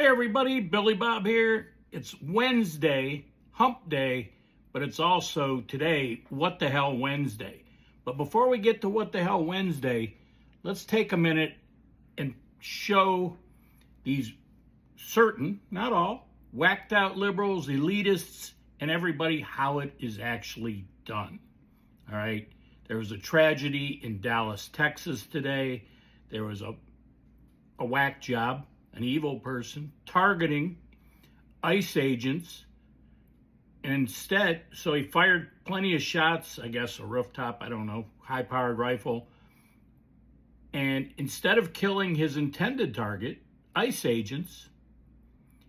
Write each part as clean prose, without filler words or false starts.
Hey everybody, Billy Bob here. It's Wednesday, hump day, but it's also today, What the Hell Wednesday. But before we get to What the Hell Wednesday, let's take a minute and show these certain, not all, whacked out liberals, elitists, and everybody how it is actually done. All right? There was a tragedy in Dallas, Texas today. There was a whack job, an evil person targeting ICE agents. And instead, so he fired plenty of shots, I guess a rooftop, I don't know, high-powered rifle. And instead of killing his intended target, ICE agents,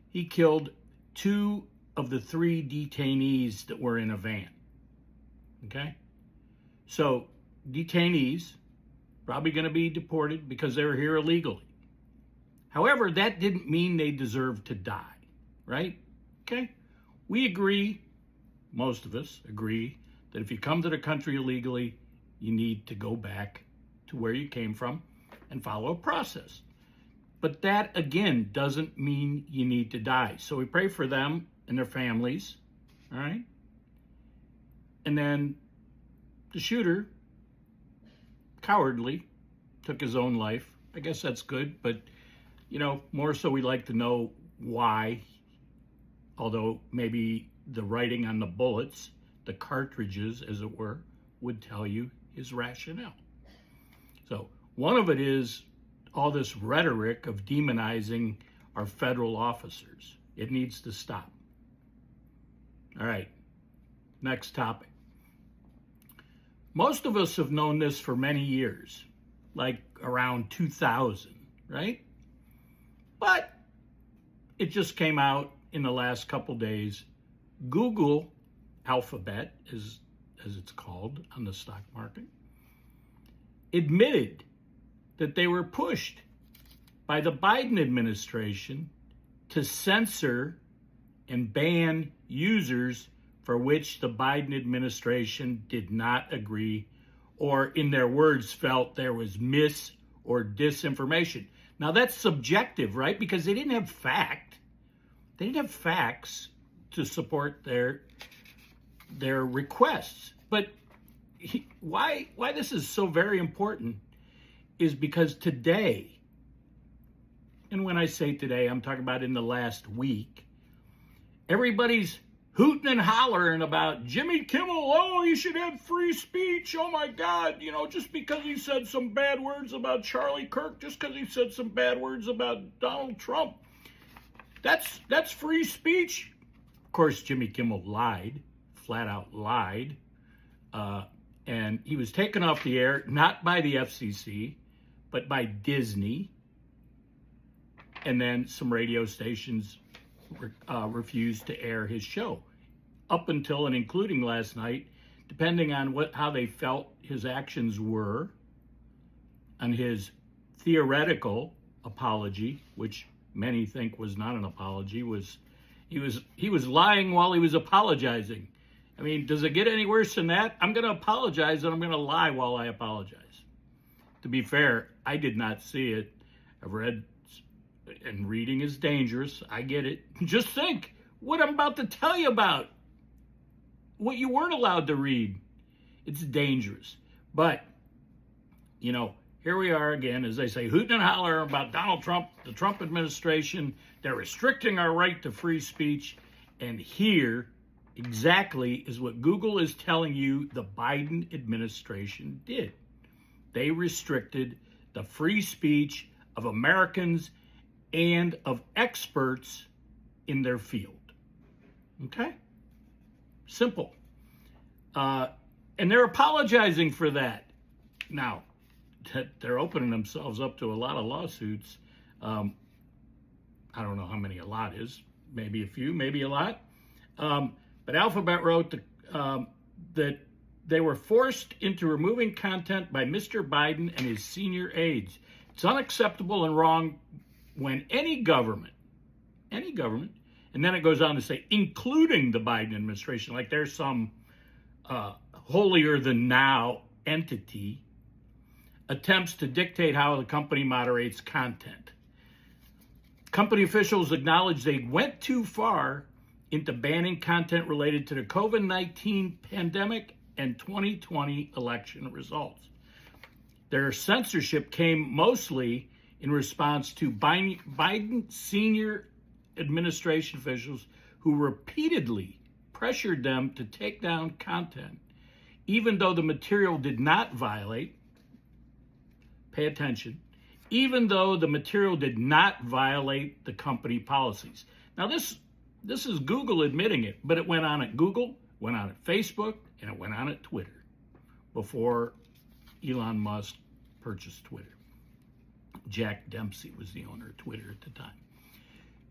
he killed 2 of the 3 detainees that were in a van. Okay? So detainees, probably going to be deported because they were here illegally. However, that didn't mean they deserved to die, right? Okay? We agree, most of us agree, that if you come to the country illegally, you need to go back to where you came from and follow a process. But that, again, doesn't mean you need to die. So we pray for them and their families, all right? And then the shooter, cowardly, took his own life. I guess that's good, but, you know, more so we like to know why, although maybe the writing on the bullets, the cartridges, as it were, would tell you his rationale. So one of it is all this rhetoric of demonizing our federal officers. It needs to stop. All right, next topic. Most of us have known this for many years, like around 2000, right? But it just came out in the last couple days. Google, Alphabet, as it's called on the stock market, admitted that they were pushed by the Biden administration to censor and ban users for which the Biden administration did not agree, or in their words, felt there was mis or disinformation. Now that's subjective, right? Because they didn't have facts to support their requests. But why this is so very important is because today, and when I say today, I'm talking about in the last week, everybody's hooting and hollering about Jimmy Kimmel. Oh, he should have free speech. Oh my God, you know, just because he said some bad words about Charlie Kirk, just because he said some bad words about Donald Trump, that's free speech. Of course, Jimmy Kimmel lied, flat out lied, and he was taken off the air not by the FCC, but by Disney, and then some radio stations refused to air his show up until and including last night, depending on how they felt his actions were, on his theoretical apology, which many think was not an apology, he was lying while he was apologizing. I mean, does it get any worse than that? I'm going to apologize and I'm going to lie while I apologize. To be fair, I did not see it. I've read, and reading is dangerous. I get it. Just think what I'm about to tell you about, what you weren't allowed to read. It's dangerous. But, you know, here we are again, as they say, hooting and hollering about Donald Trump, the Trump administration. They're restricting our right to free speech. And here exactly is what Google is telling you the Biden administration did. They restricted the free speech of Americans and of experts in their field. Okay? Simple. And they're apologizing for that. Now, they're opening themselves up to a lot of lawsuits. I don't know how many a lot is. Maybe a few, maybe a lot. But Alphabet wrote that they were forced into removing content by Mr. Biden and his senior aides. It's unacceptable and wrong when any government, and then it goes on to say, including the Biden administration, like there's some holier than thou entity, attempts to dictate how the company moderates content. Company officials acknowledged they went too far into banning content related to the COVID-19 pandemic and 2020 election results. Their censorship came mostly in response to Biden senior administration officials who repeatedly pressured them to take down content, even though the material did not violate, pay attention, even though the material did not violate the company policies. Now, this is Google admitting it, but it went on at Google, went on at Facebook, and it went on at Twitter before Elon Musk purchased Twitter. Jack Dempsey was the owner of Twitter at the time.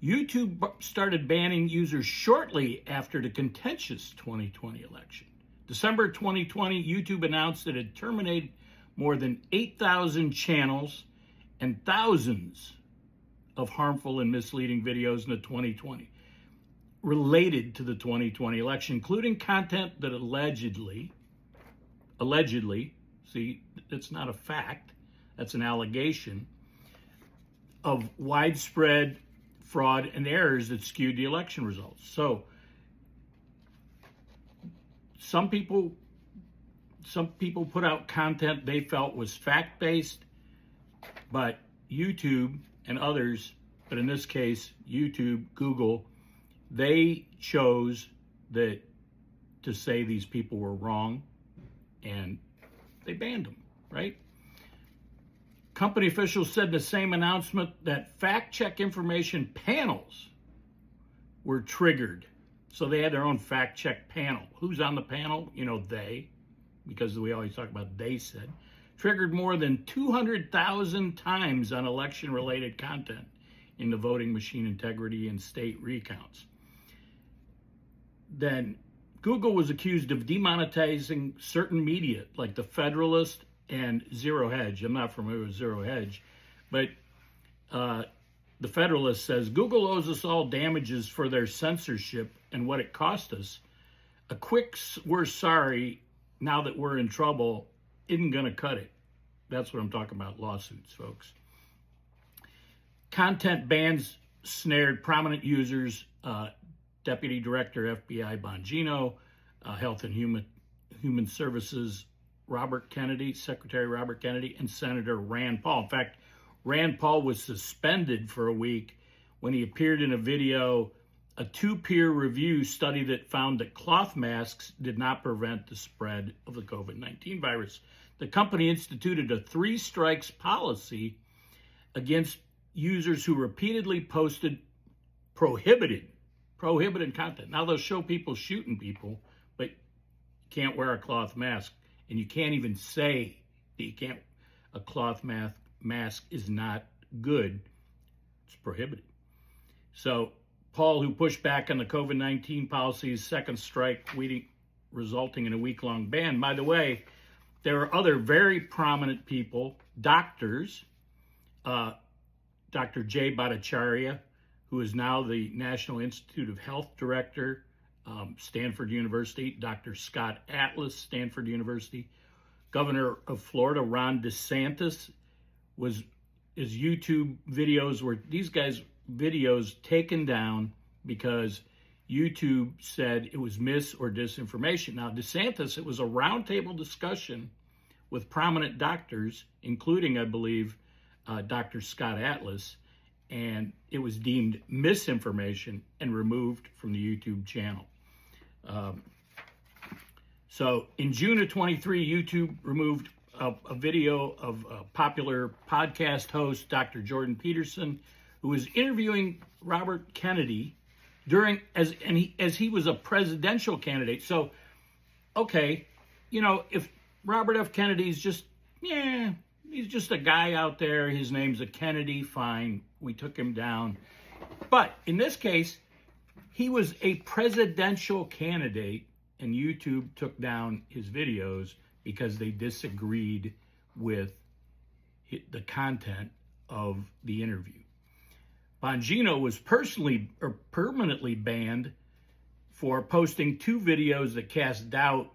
YouTube started banning users shortly after the contentious 2020 election. December 2020, YouTube announced that it had terminated more than 8,000 channels and thousands of harmful and misleading videos in the 2020 related to the 2020 election, including content that allegedly, see, that's not a fact, that's an allegation, of widespread fraud and errors that skewed the election results. So some people put out content they felt was fact-based, but YouTube and others, but in this case, YouTube, Google, they chose to say these people were wrong, and they banned them, right? Company officials said in the same announcement that fact-check information panels were triggered. So they had their own fact-check panel. Who's on the panel? They, because we always talk about they said. Triggered more than 200,000 times on election-related content in the voting machine integrity and state recounts. Then Google was accused of demonetizing certain media like The Federalist and Zero Hedge. I'm not familiar with Zero Hedge, but The Federalist says Google owes us all damages for their censorship and what it cost us. A quick "we're sorry now that we're in trouble" isn't going to cut it. That's what I'm talking about, lawsuits, folks. Content bans snared prominent users, Deputy Director FBI Bongino, Health and Human Services Robert Kennedy, Secretary Robert Kennedy, and Senator Rand Paul. In fact, Rand Paul was suspended for a week when he appeared in a video, a 2-peer review study that found that cloth masks did not prevent the spread of the COVID-19 virus. The company instituted a 3 strikes policy against users who repeatedly posted prohibited content. Now they'll show people shooting people, but you can't wear a cloth mask, and you can't even say that a cloth mask is not good. It's prohibited. So Paul, who pushed back on the COVID-19 policy's second strike, resulting in a week-long ban. By the way, there are other very prominent people, doctors, Dr. Jay Bhattacharya, who is now the National Institute of Health Director, Stanford University, Dr. Scott Atlas, Stanford University, Governor of Florida, Ron DeSantis, his YouTube videos were, these guys' videos taken down because YouTube said it was mis or disinformation. Now, DeSantis, it was a roundtable discussion with prominent doctors, including, I believe, Dr. Scott Atlas, and it was deemed misinformation and removed from the YouTube channel. So in June of 23, YouTube removed a video of a popular podcast host, Dr. Jordan Peterson, who was interviewing Robert Kennedy as he was a presidential candidate. So, okay, if Robert F. Kennedy's he's just a guy out there, his name's a Kennedy, fine, we took him down. But in this case, he was a presidential candidate, and YouTube took down his videos because they disagreed with the content of the interview. Bongino was permanently banned for posting 2 videos that cast doubt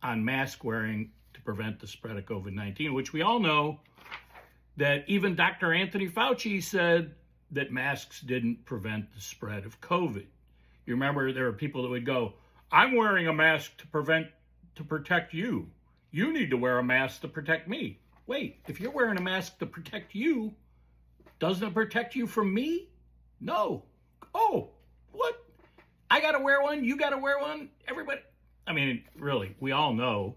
on mask wearing to prevent the spread of COVID-19, which we all know that even Dr. Anthony Fauci said that masks didn't prevent the spread of COVID. You remember there were people that would go, I'm wearing a mask to protect you. You need to wear a mask to protect me. Wait, if you're wearing a mask to protect you, doesn't it protect you from me? No. Oh, what? I got to wear one. You got to wear one. Everybody. I mean, really, we all know.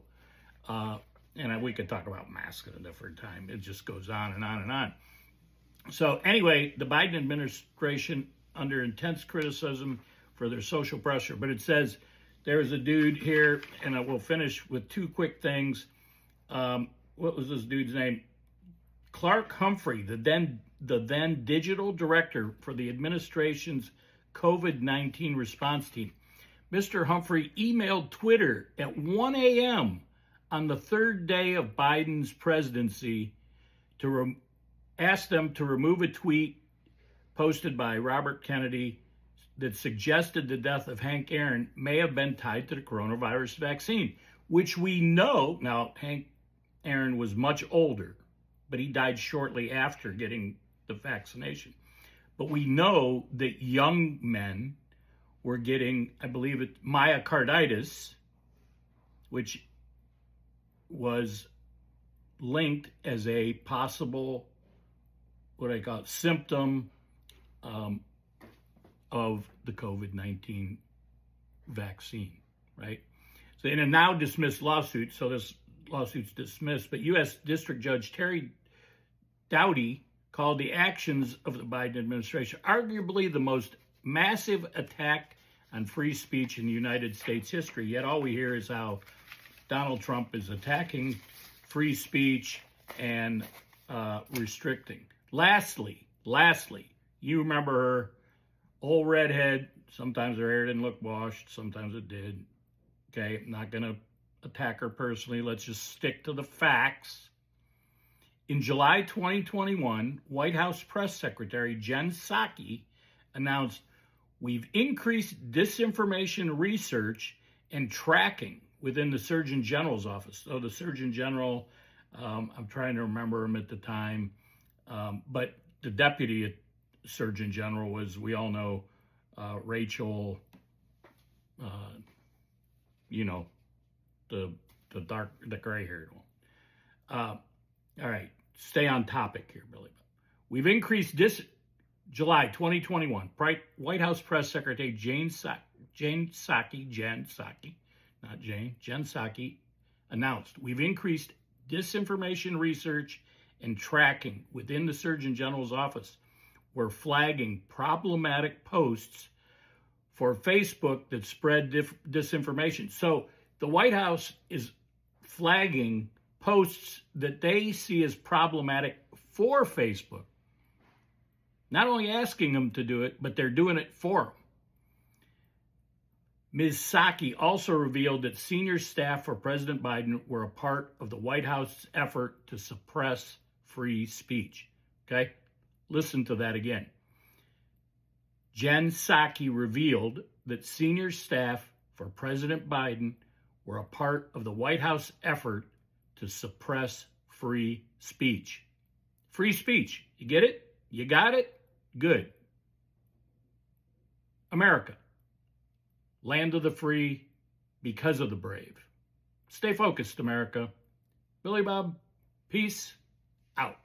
And we could talk about masks at a different time. It just goes on and on and on. So anyway, the Biden administration under intense criticism for their social pressure. But it says there's a dude here, and I will finish with two quick things. What was this dude's name? Clark Humphrey, the then digital director for the administration's COVID-19 response team. Mr. Humphrey emailed Twitter at 1 a.m. on the third day of Biden's presidency to ask them to remove a tweet posted by Robert Kennedy that suggested the death of Hank Aaron may have been tied to the coronavirus vaccine, which we know. Now, Hank Aaron was much older, but he died shortly after getting the vaccination. But we know that young men were getting, I believe it, myocarditis, which was linked as a possible, what I call it, symptom of the COVID-19 vaccine, right? So in a now dismissed lawsuit, so this lawsuit's dismissed, but U.S. District Judge Terry Doughty called the actions of the Biden administration arguably the most massive attack on free speech in United States history. Yet all we hear is how Donald Trump is attacking free speech and restricting. Lastly, you remember her, old redhead. Sometimes her hair didn't look washed, sometimes it did. Okay, I'm not going to attack her personally. Let's just stick to the facts. In July 2021, White House Press Secretary Jen Psaki announced, we've increased disinformation research and tracking within the Surgeon General's office. So the Surgeon General, I'm trying to remember him at the time, but the Deputy Surgeon General was, we all know, Rachel, the gray-haired one. All right, stay on topic here, Billy. We've increased July 2021, White House Press Secretary Jen Psaki announced, we've increased disinformation research and tracking within the Surgeon General's office. We're flagging problematic posts for Facebook that spread disinformation. So the White House is flagging posts that they see as problematic for Facebook. Not only asking them to do it, but they're doing it for them. Ms. Psaki also revealed that senior staff for President Biden were a part of the White House's effort to suppress free speech. Okay? Listen to that again. Jen Psaki revealed that senior staff for President Biden were a part of the White House effort to suppress free speech. Free speech. You get it? You got it? Good. America. Land of the free because of the brave. Stay focused, America. Billy Bob, peace out.